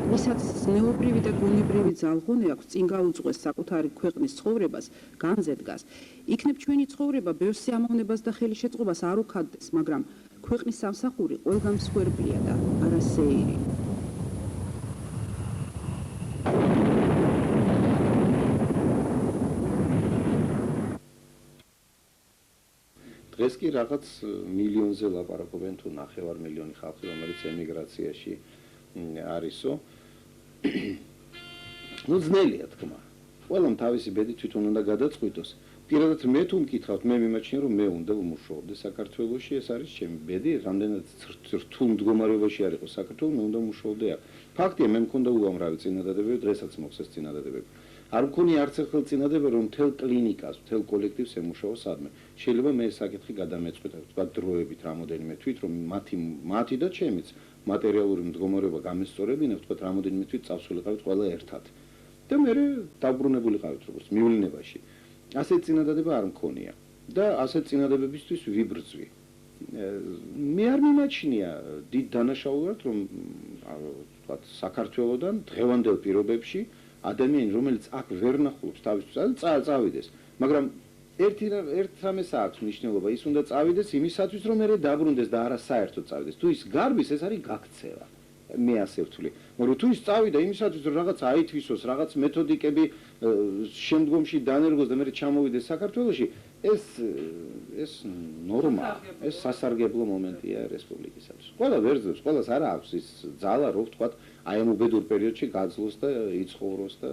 ვისაც ზნეობრივი და გონებრივი ძალღონე აქვს წინ გაუძღვეს საკუთარი ქვეყნის ცხოვრებას, განზედგას, იქნებ ჩვენი ცხოვრება ბევრ სიამოვნებას და ხელშეწყობას არ უქადდეს, მაგრამ ქვეყნის სამსახური ყველგან მსხვერპლია და არასეირი. დღეს კი რაღაც მილიონზე ლაპარაკობენ თუ 9 მილიონი ხალხი, რომელიც ემიგრაციაში არისო. ნუ ძნელია თქმა. ყველამ თავისი ბედი თვითონ უნდა გადაწყვიტოს. პირადად მე თუ მკითხავთ, მე მიმაჩნია რომ მე უნდა ვმუშაობდე საქართველოში, ეს არის ჩემი ბედი, რამდენად რთულ მდგომარეობაში არ იყოს საქართველო, მე უნდა ვმუშაობდე აქ. ფაქტია, მე მქონდა უამრავი წინადადებები, დღესაც მოხსეს წინადადებები. არ მქონია არც ერთხელ წინადადება, რომ მთელ კლინიკას, მთელ კოლექტივს ემუშაო სადმე. შეიძლება მე ეს საკითხი გადამეწყვიტა, თქვა დროებით რამოდენიმე თვით, რომ მათი და ჩემიც მატერიალური მდგომარეობა გამესწორებინა, თქვა რამოდენიმე თვით წავსულიყავით ყველა ერთად. და მე დაბრუნებულიყავით როგორც მივლინებაში. ასეთ წინადადება არ მქონია და ასეთ წინადებებისთვის ვიბრძვი. მე არ მიმაჩნია დიდ დანაშაულად, რომ თქვა საქართველოსდან დღევანდელ პირობებში ადამიანი, რომელიც აქ ვერ ნახულობს თავისთვის, წავიდეს. მაგრამ ერთ რამეს აქვს მნიშვნელობა, ის უნდა წავიდეს იმისათვის, რომ მე დაბრუნდეს და არა საერთოდ წავიდეს. თუ ის გარბის, ეს არის გაქცევა. მე ასე ვთვლი. მაგრამ თუ ის წავიდა იმისათვის, რომ რაღაც აითვისოს, რაღაც მეთოდიკები შემდგომში დანერგოს და მე ჩამოვიდეს საქართველოში, ეს ნორმაა, ეს სასარგებლო მომენტია რესპუბლიკისათვის. ყველა ვერძებს, ყველას არა აქვს ის ძალა, რომ ვთქვათ, აი ამ უბედურ პერიოდში გაძლოს და იცხოვროს და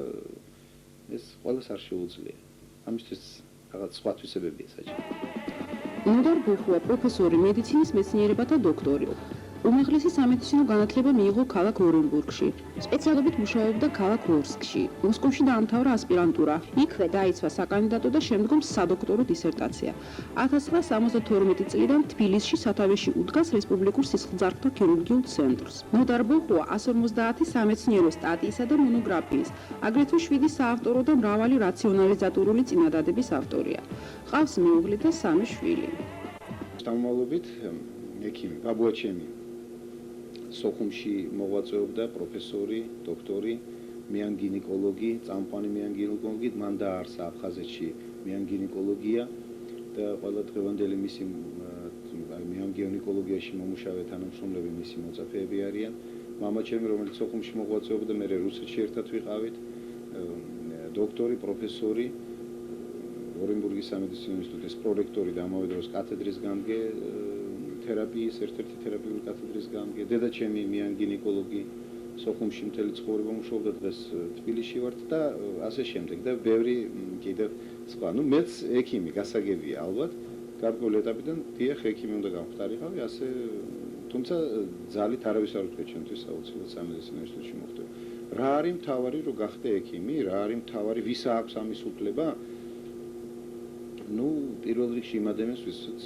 ეს ყველას არ შეუძლია. ამისთვის რაღაც სხვა თვისებებია საჭირო. ნოდარ ბუხუა პროფესორი მედიცინის მეცნიერებათა დოქტორი. უმაღლესი სამედიცინო განათლება მიიღო ქალაქ ორენბურგში. სპეციალობით მუშაობდა ქალაქ ორსკში. მოსკოვში დაამთავრა ასპირანტურა. იქვე დაიცვა საკანდიდატო და შემდგომ სადოქტორო დისერტაცია. 1972 წლიდან თბილისში სათავეში უდგას რესპუბლიკურ სისხლძარღვთა ქირურგიულ ცენტრს. ნოდარ ბუხუა 150 სამეცნიერო სტატიისა და მონოგრაფიის, აგრეთვე 7 საავტორო და მრავალი რაციონალიზატორული წინადადების ავტორია. ყავს მეუღლე და 3 შვილი. შთამომავლობით ექიმი ბაბუაჩემი სოხუმში მოღვაწეობდა, პროფესორი, დოქტორი, მეანგინეკოლოგი, წამყვანი მეანგინეკოლოგი, მან დააარსა აფხაზეთში მეანგინეკოლოგია და ყველა დღევანდელი მისი მეანგინეკოლოგიაში მომუშავე თანამშრომლები მისი მოწაფეები არიან. მამაჩემი, რომელიც სოხუმში მოღვაწეობდა, მე რუსეთში ერთად ვიყავით, დოქტორი, პროფესორი, ორენბურგის სამედიცინო ინსტიტუტის პრორექტორი და ამავე დროს კათედრის გამგე თერაპიის ერთ-ერთი თერაპიული კათედრის გამგე, დედაჩემი მეანგინეკოლოგი, სოხუმში მთელი ცხოვრება მუშაობდა, დღეს თბილისში ვართ და ასე შემდეგ და ბევრი კიდევ სხვა. ნუ მეც ექიმი გასაგებია ალბათ, გარკვეული ეტაპიდან დიახ ექიმი უნდა გამختارიყავი, ასე თუმცა ძალით არავის არ უთქვია ჩემთვის აუცილებლად სამედიცინო ინსტიტუტში მოხდება. რა არის მთავარი რომ გახდე ექიმი, რა არის მთავარი, ვისა აქვს ამის უფლება? ნუ პირველ რიგში იმ ადამიანს, ვისაც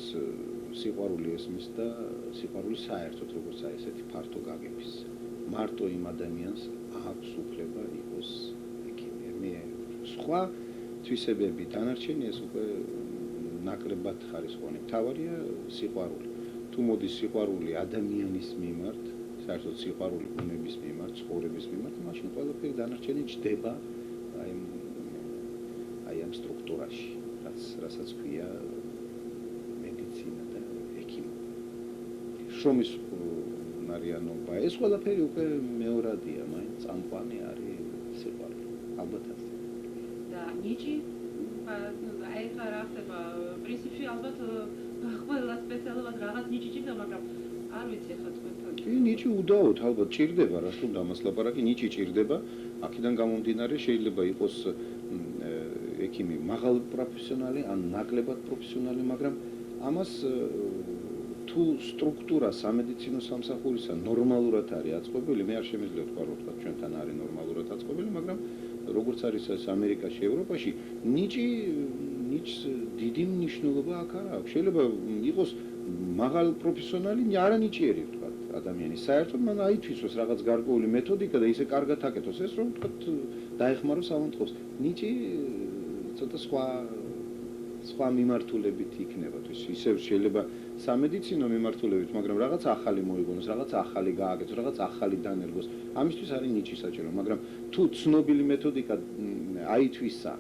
სიყვარული ესმის და სიყვარული საერთოდ როგორც აი ესეთი ფართო გაგების. მარტო იმ ადამიანს აქვს უფლება იყოს ექიმი. მე სხვა თვისებები დანარჩენი ეს უკვე ნაკლებად ხარისხოვანი. მთავარია სიყვარული. თუ მოდის სიყვარული ადამიანის მიმართ, საერთოდ სიყვარული ბუნების მიმართ, ცხოვრების მიმართ, მაშინ ყველაფერი დანარჩენი ჯდება აი ამ სტრუქტურაში, რასაც ქვია შრომის უნარიანობა. ეს ყველაფერი უკვე მეორადია, მაინც წამყვანი არის სიყვარული. ალბათ ასე. და ნიჭი აი ხა რა ხდება, პრინციპში ალბათ ყველა სპეციალურად რაღაც ნიჭი ჭირდება, მაგრამ არ ვიცი ხა თქვენთან. კი, ნიჭი უდაოდ ალბათ ჭირდება, რა თქმა უნდა, ამას ლაპარაკი, ნიჭი ჭირდება. აქედან გამომდინარე შეიძლება იყოს ექიმი მაღალი პროფესიონალი ან ნაკლებად პროფესიონალი, მაგრამ ამას თუ სტრუქტურა სამედიცინო სამსახურისა ნორმალურად არის აწყობილი, მე არ შემიძლია თქვა, რომ ჩვენთან არის ნორმალურად აწყობილი, მაგრამ როგორც არის ეს ამერიკაში, ევროპაში, ნიჭს დიდი მნიშვნელობა აქ არ აქვს. შეიძლება იყოს მაღალი პროფესიონალი, არანიჭიერი ვთქვათ ადამიანი. საერთოდ მან აითვისოს რაღაც გარკვეული მეთოდიკა და ისე კარგად აკეთოს ეს, რომ ვთქვათ დაეხმაროს ავანტყოს. ნიჭი ცოტა სხვა სხვა მიმართულებით იქნება, თუ ისევ შეიძლება სამედიცინო მიმართულებით, მაგრამ რაღაც ახალი მოიგონოს, რაღაც ახალი გააკეთოს, რაღაც ახალი დანერგოს. ამისთვის არის ნიჭი საჭირო, მაგრამ თუ ცნობილი მეთოდიკა აითვისა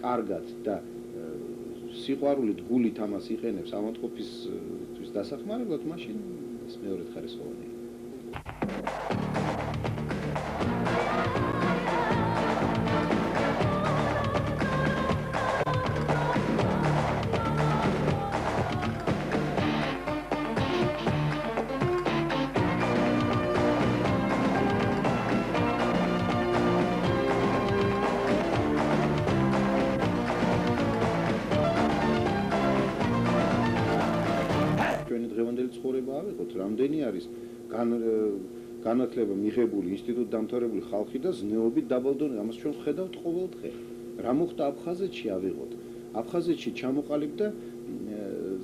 კარგად და სიყვარულით გულით ამას იყენებს ავადმყოფისთვის დასახმარებლად, მაშინ ეს მეორედ ხარისხოვანია. ჩვენი დღევანდელი ცხოვრება ავიღოთ, რამდენი არის განათლება მიღებული, ინსტიტუტ დამთავრებული ხალხი და ზნეობით დაბალდონე, ამას ჩვენ ვხედავთ ყოველ დღე. რა მოხდა აფხაზეთში ავიღოთ? აფხაზეთში ჩამოყალიბდა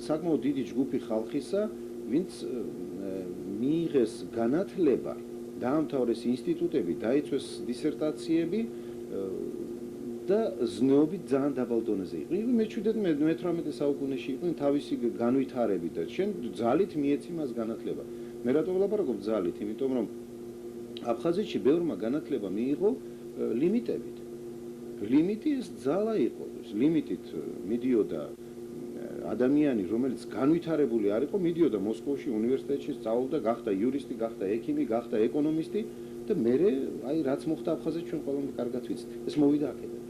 საკმაოდ დიდი ჯგუფი ხალხისა, ვინც მიიღეს განათლება, დაამთავრეს ინსტიტუტები, დაიცვეს დისერტაციები და ზნეობით ძალიან დაბალ დონეზე იყო. მე-17 საუკუნეში იყვნენ თავისი განვითარებით და შენ ძალით მიეცი მას განათლება. მე რატო ვლაპარაკობ ძალით? იმიტომ რომ აფხაზეთში ბევრმა განათლება მიიღო ლიმიტებით. ლიმიტი ეს ძალა იყო. ლიმიტით მიდიოდა ადამიანი, რომელიც განვითარებული არ იყო, მიდიოდა მოსკოვში უნივერსიტეტში, სწავლობდა, გახდა იურისტი, გახდა ექიმი, გახდა ეკონომისტი და მერე აი რაც მოხდა აფხაზეთში ჩვენ ყველამ კარგად ვიცით. ეს მოვიდა აქედან.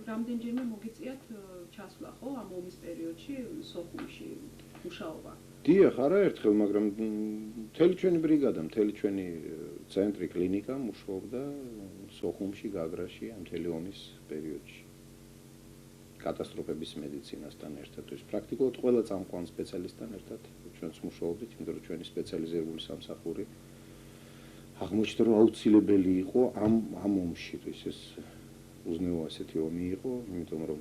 რამდენჯერმე მოგიწიათ ჩასვლა ხო ამ ომის პერიოდში სოხუმში მუშაობა? დიახ, არაერთხელ, მაგრამ მთელი ჩვენი ბრიგადა, მთელი ჩვენი ცენტრი კლინიკა მუშაობდა სოხუმში, გაგრაში ამ მთელი ომის პერიოდში. კატასტროფების მედიცინასთან ერთად, ის პრაქტიკულად ყველა წამყვან სპეციალისტთან ერთად ჩვენც მუშაობდით, იმიტომ რომ ჩვენი სპეციალიზებული სამსახური აღმოჩნდა რომ აუცილებელი იყო ამ ომში, ეს უზნეო ასეთი ომი იყო, იმიტომ რომ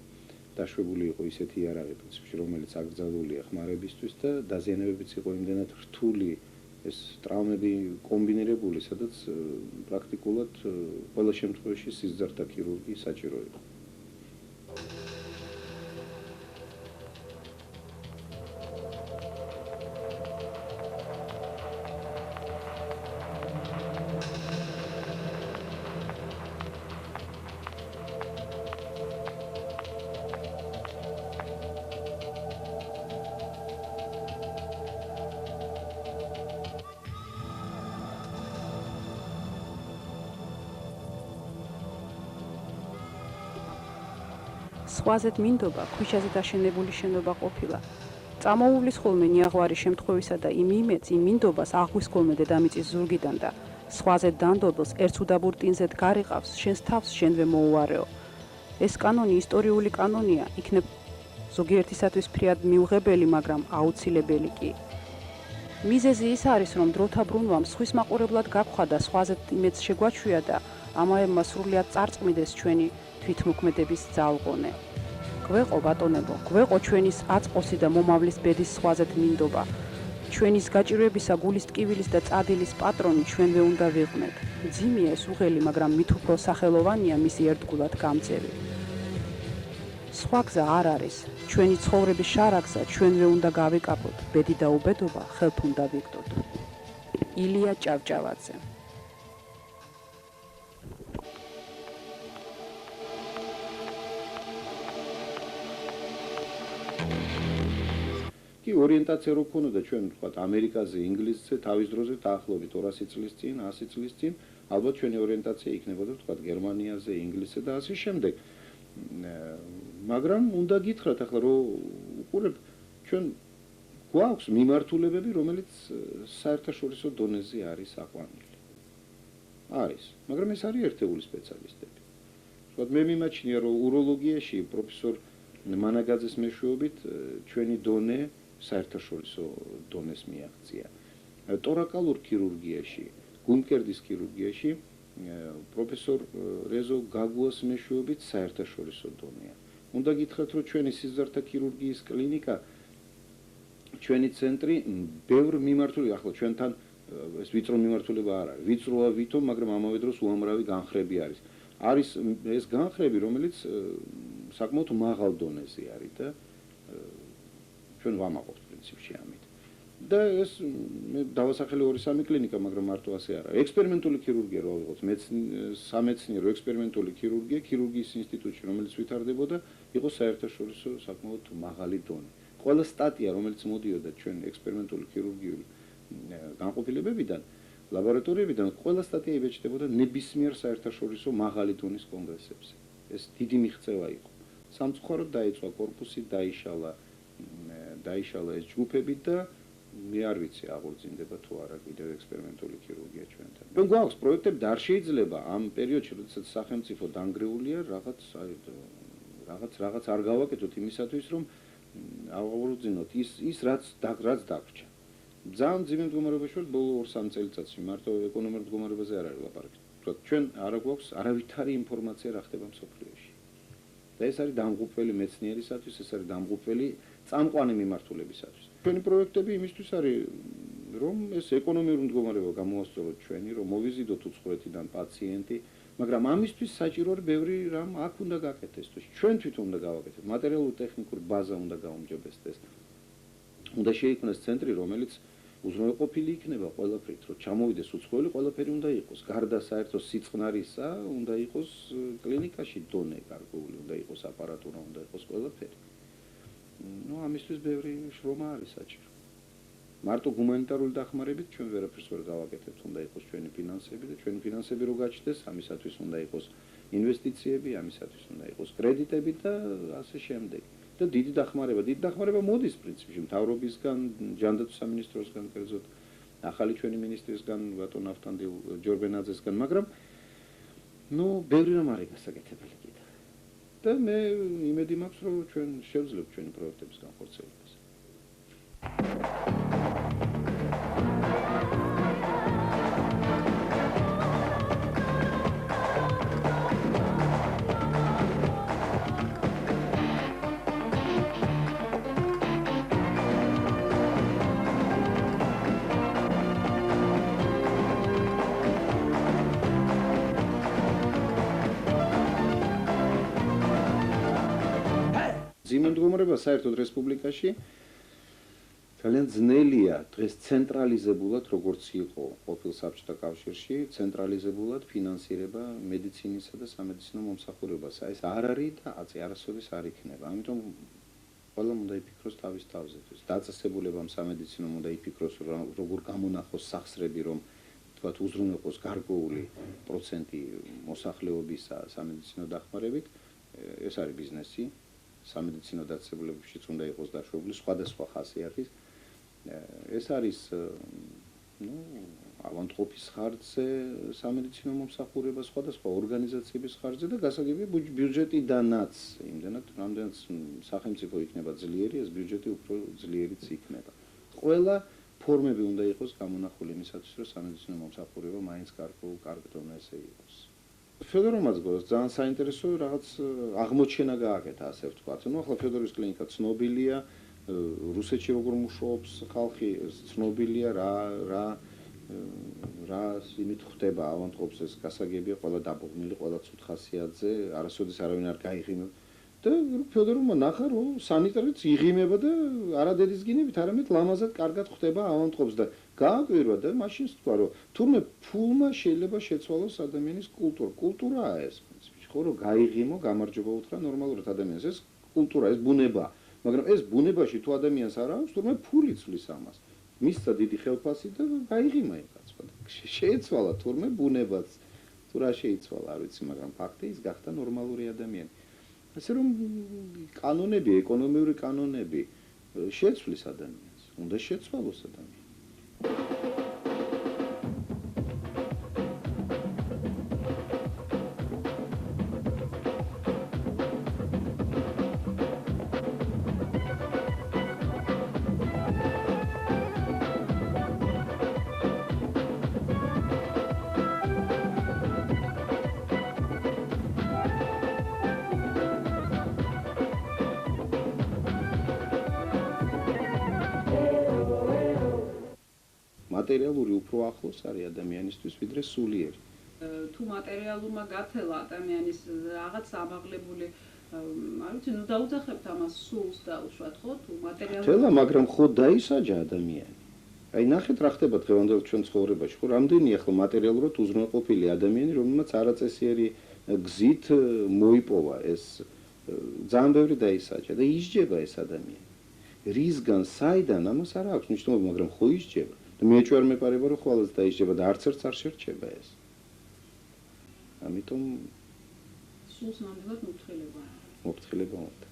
დაშვებული იყო ისეთი იარაღი პრინციპში, რომელიც აკრძალულია ხმარებისთვის და დაზიანებებიც იყო იმდენად რთული, ეს ტრავმები კომბინირებული, სადაც პრაქტიკულად ყველა შემთხვევაში სიზმართა ქირურგი საჭირო იყო. სხვაზეთ მინდობა ქვიშაზე დაშენებული შენობა ყოფილა. წამოუვლის ხოლმე ნიაღვარი შემთხვევისა და იმ იმედს, იმ მინდობას აღვის ხოლმე დედამიწის ზურგიდან და სხვაზეთ დანდობილს ერთს უდაბურ ტინზეთ გარიყავს, შენს თავს შენვე მოუარეო. ეს კანონი ისტორიული კანონია, იქნებ ზოგიერთისათვის ფრიად მიუღებელი, მაგრამ აუცილებელი კი. მიზეზი ის არის, რომ დროთა ბრუნვამ სხვის მაყურებლად გაგხვა და სხვაზეთ იმედს შეგვაჩვია და ამაებმა სრულიად წარწმიდეს ჩვენი თვითმოქმედების ძალყონე. გვეყო ბატონებო, გვეყო ჩვენის აწყოსი და მომავლის ბედის სხვაზეთ მინდობა. ჩვენის გაჭირვებისა გულის ტკივილის და წადილის პატრონი ჩვენვე უნდა ვიყვნეთ. ძიმია ეს უღელი, მაგრამ მით უფრო სახელოვანია მისი ერთგულად გამწევი. სხვა გზა არ არის. ჩვენი ცხოვრების შარაგსა ჩვენვე უნდა გავიკაპოთ. ბედი და უბედობა ხელთ უნდა ვიგდოთ. ილია ჭავჭავაძე. ორიენტაცია რო ქონოდა ჩვენ ვთქვათ ამერიკაზე, ინგლისზე თავის დროზე დაახლოებით 200 წლის წინ, 100 წლის წინ, ალბათ ჩვენი ორიენტაცია იქნებოდა ვთქვათ გერმანიაზე, ინგლისზე და ასე შემდეგ. მაგრამ უნდა გითხრათ ახლა რომ უყურებ ჩვენ გვაქვს მიმართულებები, რომელიც საერთაშორისო დონეზე არის აყვანილი. არის, მაგრამ ეს არის ერთეული სპეციალისტები. ვთქვათ მე მიმაჩნია რომ უროლოგიაში პროფესორ მანაგაძეს მეშვეობით ჩვენი დონე საერთაშორისო დონეს მიაღწია. ტორაკალურ ქირურგიაში, გულმკერდის ქირურგიაში პროფესორ რეზო გაგუას მეშვეობით საერთაშორისო დონეა. უნდა გითხრათ, რომ ჩვენი სიზმართა ქირურგიის კლინიკა, ჩვენი ცენტრი ბევრ მიმართული, ახლა ჩვენთან ეს ვიწრო მიმართულება არ არის. ვიწროა ვითომ, მაგრამ ამავე დროს უამრავი განხრები არის. არის ეს განხრები, რომელიც საკმაოდ მაღალ დონეზე არის და ჩვენ ვამაყობთ პრინციპში ამით. და ეს მე დავასახელე 2-3 კლინიკა, მაგრამ მარტო ასე არა. ექსპერიმენტული ქირურგია რო ავიღოთ, სამეცნიერო ექსპერიმენტული ქირურგია, ქირურგიის ინსტიტუტში, რომელიც ვითარდებოდა, იყო საერთაშორისო საკმაოდ მაღალი დონე. ყველა სტატია, რომელიც მოდიოდა ჩვენ ექსპერიმენტული ქირურგიული განყოფილებებიდან, ლაბორატორიებიდან, ყველა სტატია იბეჭდებოდა ნებისმიერ საერთაშორისო მაღალი დონის კონგრესებზე. ეს დიდი მიღწევა იყო. სამწუხაროდ დაიწვა კორპუსი, დაიშალა ეს ჯგუფები და მე არ ვიცი აღორძინდება თუ არა კიდევ ექსპერიმენტული ქირურგია ჩვენთან. ჩვენ გვაქვს პროექტები და არ შეიძლება ამ პერიოდში, როდესაც სახელმწიფო დანგრეულია, რაღაც არ გავაკეთოთ იმისათვის, რომ აღორძინოთ ის რაც დაგრჩა. ძალიან ძიმე მდგომარეობაში ვართ ბოლო 2-3 წელიწადში, მარტო ეკონომიკურ მდგომარეობაზე არ არის ლაპარაკი. ჩვენ არ გვაქვს არავითარი ინფორმაცია რა ხდება მსოფლიოში. და ეს არის დამღუპველი მეცნიერისათვის, ეს არის დამღუპველი წამყვანი მიმართულებისათვის. ჩვენი პროექტები იმისთვის არის, რომ ეს ეკონომიკური მდგომარეობა გამოასწოროთ ჩვენი, რომ მოვიზიდოთ უცხოეთიდან პაციენტი, მაგრამ ამისთვის საჭირო არის ბევრი რამ აქ უნდა გაკეთდეს, ჩვენ თვითონ უნდა გავაკეთოთ, მატერიალურ-ტექნიკური ბაზა უნდა გაუმჯობესდეს. უნდა შეიქმნას ცენტრი, რომელიც უზრუნველყოფილი იქნება ყველაფრით, რომ ჩამოვიდეს უცხოელი, ყველაფერი უნდა იყოს. გარდა საერთო სიწყნარისა, უნდა იყოს კლინიკაში დონე გარკვეული, უნდა იყოს აპარატურა, უნდა იყოს ყველაფერი. ამისთვის ბევრი შრომა არის საჭირო. მარტო გუმანიტარული დახმარებით ჩვენ ვერაფერს ვერ გავაკეთებთ, უნდა იყოს ჩვენი ფინანსები და ჩვენი ფინანსები რო გაჩნდეს, ამისათვის უნდა იყოს ინვესტიციები, ამისათვის უნდა იყოს კრედიტები და ასე შემდეგ. და დიდი დახმარება მოდის პრინციპში მთავრობისგან, ჯანდაცვის სამინისტროსგან, კერძოდ ახალი ჩვენი მინისტრისგან, ბატონ ავთანდილ ჯორბენაძესგან, მაგრამ ბევრი რამ არის გასაკეთებელი კიდევ. და მე იმედი მაქვს, რომ ჩვენ შევძლებთ ჩვენი პროექტების განხორციელებას. ძიმე მდგომარეობა საერთოდ რესპუბლიკაში ძალიან ძნელია დღეს ცენტრალიზებულად, როგორც იყო ყოფილ საბჭოთა კავშირში, ცენტრალიზებულად ფინანსირება მედიცინისა და სამედიცინო მომსახურებას. ეს არ არის და არასოდეს არ იქნება. ამიტომ ყველამ უნდა იფიქროს თავის თავზე. დაწესებულებამ სამედიცინომ უნდა იფიქროს, როგორ გამონახოს სახსრები, რომ თქვათ უზრუნველყოს გარკვეული პროცენტი მოსახლეობისა სამედიცინო დახმარებით. ეს არის ბიზნესი. სამედიცინო დაწესებულებებშიც უნდა იყოს დაშვებული სხვადასხვა ხასიათის. ეს არის ავანტყოფის ხარჯზე სამედიცინო მომსახურება, სხვადასხვა ორგანიზაციების ხარჯზე და გასაგებია ბიუჯეტიდანაც, იმდენად რამდენიც სახელმწიფო იქნება ძლიერი, ეს ბიუჯეტი უფრო ძლიერიც იქნება. ყველა ფორმები უნდა იყოს გამონახული იმისათვის, რომ სამედიცინო მომსახურება მაინც კარგ დონეზე იყოს. ფედორომაც გვაქვს ძალიან საინტერესო რაღაც აღმოჩენა გააკეთა, ასე ვთქვათ. ახლა ფედოროვის კლინიკა ცნობილია, რუსეთში როგორ მუშაობს ხალხი, ცნობილია რა იმით ხდება ავანტყოფს, ეს გასაგებია, ყველა დაბողმილი, ყველა ცუდ ხასიათზე, არასოდეს არავინ არ გაიღიმება. და ფედოროვმა ნახა, რომ სანიტარიც იღიმება და არა დედის გინებით, არამედ ლამაზად კარგად ხდება ავანტყოფს და გააკვირვა და მაშინ თქვა, რომ თურმე ფულმა შეიძლება შეცვალოს ადამიანის კულტურაა ეს პრინციპში, ხო, რომ გაიღიმო, გამარჯობა უთხრა ნორმალურად ადამიანს, ეს კულტურა, ეს ბუნება, მაგრამ ეს ბუნებაში თუ ადამიანს არ აქვს, თურმე ფული ცვლის ამას. მისცა დიდი ხელფასი და გაიღიმა ეს კაცმა. შეეცვალა თურმე ბუნებაც. თუ რა შეიცვალა, არ ვიცი, მაგრამ ფაქტი ის გახდა ნორმალური ადამიანი. ასე რომ კანონები, ეკონომიური კანონები შეცვლის ადამიანს, უნდა შეცვალოს ადამიანი. მატერიალური უფრო ახლოს არის ადამიანისთვის, ვიდრე სულიერი. თუ მატერიალურმა გათელა ადამიანის რაღაც ამაღლებული არ ვიცი, ნუ დაუძახებთ ამას სულს დაუშვათ, ხო? თუ მატერიალურად თელა, მაგრამ ხო დაისაჯა ადამიანი. აი ნახეთ რა ხდება დღევანდელ ჩვენ ცხოვრებაში, ხო რამდენი ახლა მატერიალურად უზრუნველყოფილი ადამიანი, რომელმაც არაწესიერი გზით მოიპოვა ეს ძალიან ბევრი დაისაჯა და ისჯება ეს ადამიანი. რისგან, საიდან, ამას არ აქვს მნიშვნელობა, მაგრამ ხო ისჯება. და მე ჯერ მეპარება რომ ყველას დაისჯება და არც ერთს არ შერჩება ეს. ამიტომ სულს ნამდვილად მოფრთხილება. მოფრთხილება უნდა.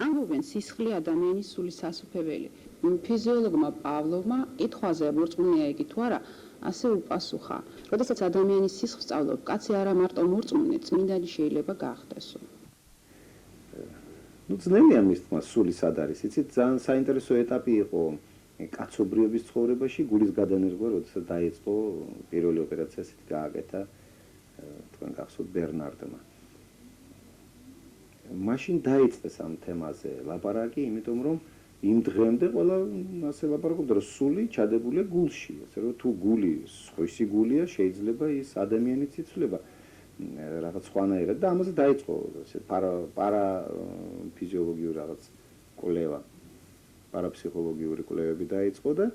ამბობენ სისხლი ადამიანის სულის სასუფეველი. ფიზიოლოგმა პავლოვმა კითხვაზე მორწმუნეა იგი თუ არა, ასე უპასუხა. როდესაც ადამიანის სისხლს სწავლობ, კაცი არა მარტო მორწმუნე, წმინდანი შეიძლება გახდესო. ნუ ძნელია მის თქმა სული სად არის, იცით, ძალიან საინტერესო ეტაპი იყო კაცობრიობის ცხოვრებაში, გულის გადანერგვა, როდესაც დაიწყო პირველი ოპერაცია ისეთ გააკეთა თქვენ გახსოვთ ბერნარდმა. მაშინ დაიწყეს ამ თემაზე ლაპარაკი, იმიტომ რომ იმ დღემდე ყველა ასე ლაპარაკობდა, რომ სული ჩადებულია გულში, ასე რომ თუ გული სხვისი გულია, შეიძლება ის ადამიანიც იცვლება რაღაც სხვანაირად და ამაზე დაიწყო ესე პარაფიზიოლოგიური რაღაც კვლევა, პარაფსიქოლოგიური კვლევები დაიწყო და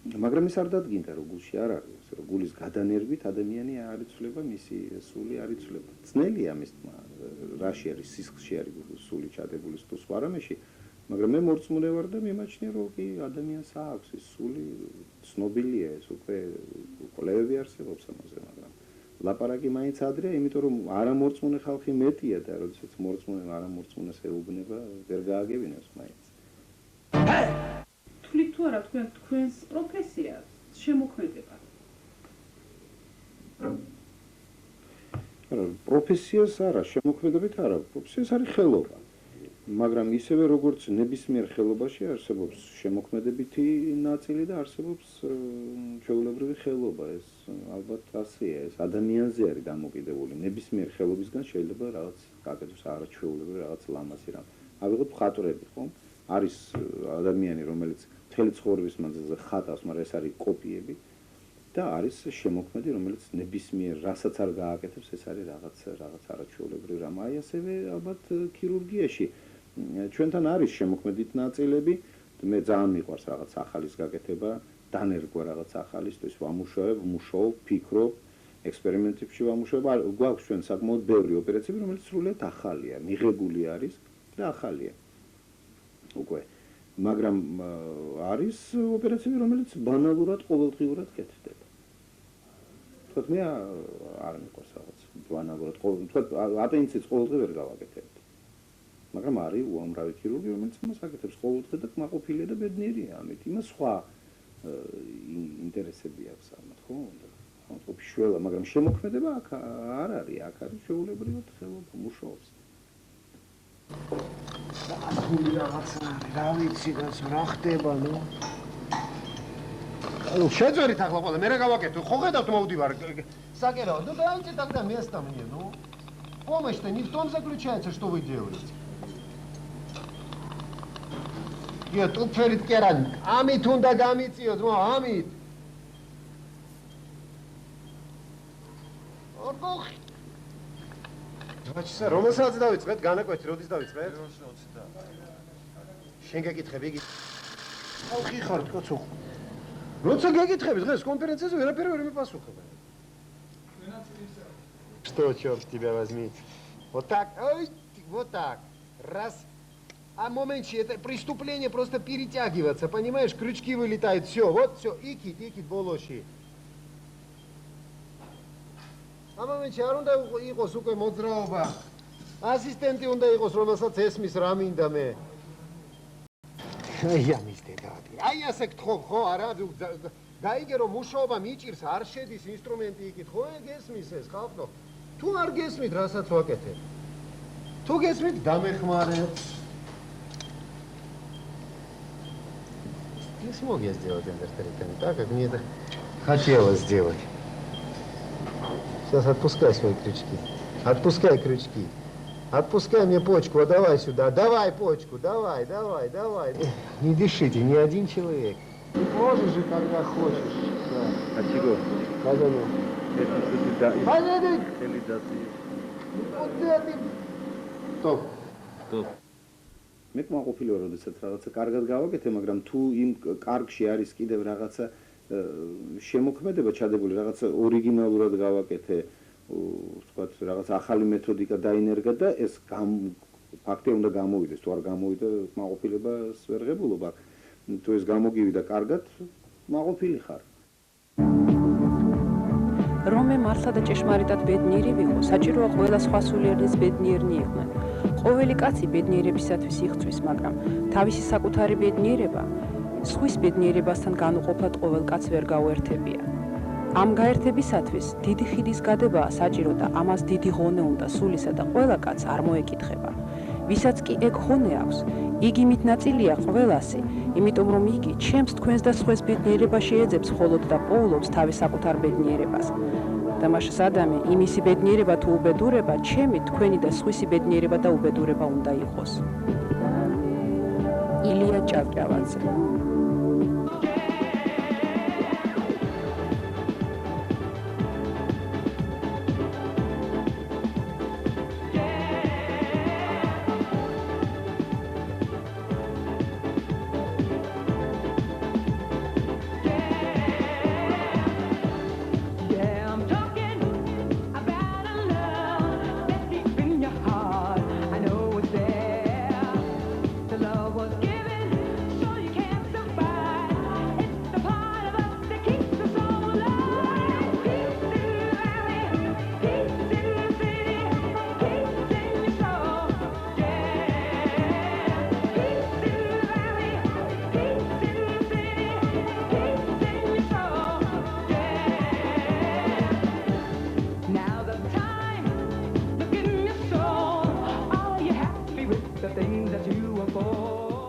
მაგრამ ის არ დადგინდა, რომ გულში არ არის, ასე რომ გულის გადანერგვით ადამიანი არ იცვლება, მისი სული არ იცვლება. ძნელია მის თქმა, რაში არის სისხლში არის სული ჩადებული თუ სხვა რამეში, მაგრამ მე მორწმუნე ვარ და მიმაჩნია, რომ კი ადამიანს აქვს ის სული, ცნობილია ეს უკვე კვლევები არსებობს ამაზე, მაგრამ ლაპარაკი მაინც ადრეა, იმიტომ რომ არამორწმუნე ხალხი მეტია და როდესაც მორწმუნე არამორწმუნეს ეუბნება, ვერ გააგებინებს მაინც. თვლით თუ არა თქვენს პროფესია შემოქმედება? არა, პროფესიას არა, შემოქმედებით არა, პროფესიას არის ხელობა. მაგრამ ისევე როგორც ნებისმიერ ხელობაში არსებობს შემოქმედებითი ნაწილი და არსებობს ჩვეულებრივი ხელობა, ეს ალბათ ასეა, ეს ადამიანზე არის დამოკიდებული. ნებისმიერ ხელობისგან შეიძლება რაღაც გაკეთოს არაჩვეულებრივი რაღაც ლამაზი რამ. ავიღოთ მხატვრები, ხო? არის ადამიანი, რომელიც მთელი ცხოვრების მანძილზე ხატავს, მაგრამ ეს არის კოპიები და არის შემოქმედი, რომელიც ნებისმიერ რასაც არ გააკეთებს, ეს არის რაღაც არაჩვეულებრივი რამ. აი ასევე ალბათ ქირურგიაში ჩვენთან არის შემოქმედით ნაწილები, მე ძალიან მიყვარს რაღაც ახალის გაკეთება, დანერგვა რაღაც ახალისთვის, ვამუშავებ, ფიქრობ, ექსპერიმენტებში ვამუშავებ, გვაქვს ჩვენ საკმაოდ ბევრი ოპერაციები, რომელიც სრულიად ახალია, მიღებული არის და ახალია. უკვე, მაგრამ არის ოპერაციები, რომელიც ბანალურად ყოველდღიურად კეთდება. თქვათ მე არ მიყვარს რაღაც ბანალურად, თქვათ აპენდიციტს ყოველდღე ვერ გავაკეთებთ. მაგრამ არის უამრავი ქირურგი, რომელიც მას აკეთებს ყოველდღე და კმაყოფილია და ბედნიერია ამით. იმას სხვა ინტერესები აქვს ამათ, ხო? ამყოფი შველა, მაგრამ შემოქმედება აქ არ არის, აქ არის ჩვეულებრივად ხელობა მუშაობს. გული რაღაცა არის, რა ვიცი, რა ხდება, ნუ? ну შეძვერით ახლა ყველა მე რა გავაკეთო ხო ხედავთ მოვდივარ საკერავ ну давайте тогда место мне ну помощь-то не в том заключается что вы делаете я тут перед керан ამით უნდა გამიწიოთ мо ამით ორგოხ ბაჩსა რომელსაც დავიწყეთ განაკვეთი როდის დავიწყეთ 20 და შენ გეკითხები იგი ხალხი ხარ კაცო როცა გეკითხები დღეს კონფერენციაზე ვერაფერი ვერ მიპასუხებ что черт тебя возьми вот так ой вот так раз а в моменте это преступление просто перетягиваться понимаешь крючки вылетают все вот все икит болоши а в моменте არ უნდა იყოს უკვე მოძრაობა ასისტენტი უნდა იყოს რომელსაც ესმის რა მინდა მე აი ამის დედადი აი ასე გთხოვ ხო არა გაიგე რომ მუშაობა მიჭირს არ შედის ინსტრუმენტი იქით ხო გესმის ეს ხალხო თუ არ გესმით რასაც ვაკეთებ თუ გესმით დამეხმარეთ не смог я сделать интертерриториально так как мне это хотелось сделать сейчас отпускай свои крючки отпускай крючки отпускай мне почку а давай сюда давай почку давай не дышите ни один человек можешь же когда хочешь да. А чего? Пойдем. Это Пойдем. ოდეათი თო მე კმაყოფილი ვარ, როდესაც რაღაცა კარგად გავაკეთე, მაგრამ თუ იმ კარგში არის კიდევ რაღაცა შემოქმედება ჩადებული, რაღაცა ორიგინალურად გავაკეთე, ვთქვათ, რაღაც ახალი მეთოდიკა დაინერგა და ეს ფაქტია უნდა გამოვიდეს, თუ არ გამოვიდა, კმაყოფილებას ვერ ღებულობ აქ. თუ ეს გამოგივიდა კარგად, კმაყოფილი ხარ. რომე მართლა და ჭეშმარიტად ბედნიერი ვიყო, საჭიროა ყველა სხვა სულიერნის ბედნიერნი იყვნენ. ყოველი კაცი ბედნიერებისათვის იღწვის, მაგრამ თავისი საკუთარი ბედნიერება სხვის ბედნიერებასთან განუყოფლად ყოველ კაცს ვერ გაუერთებია. ამ გაერთებისათვის დიდი ხიდის გადებაა საჭირო და ამას დიდი ღონე უნდა სულისა და ყველა კაცს არ მოეკითხება. ვისაც კი ეგ ღონე აქვს, იგი მითნაწილია ყველასი, იმიტომ რომ იგი ჩემს თქვენს და სხვას ბედნიერება შეეძებს მხოლოდ და პოულობს თავის საკუთარ ბედნიერებას. და მაშინ ადამი იმისი ბედნიერება თუ უბედურება, ჩემი, თქვენი და სხვისი ბედნიერება და უბედურება უნდა იყოს. ილია ჭავჭავაძე. The things that you were for.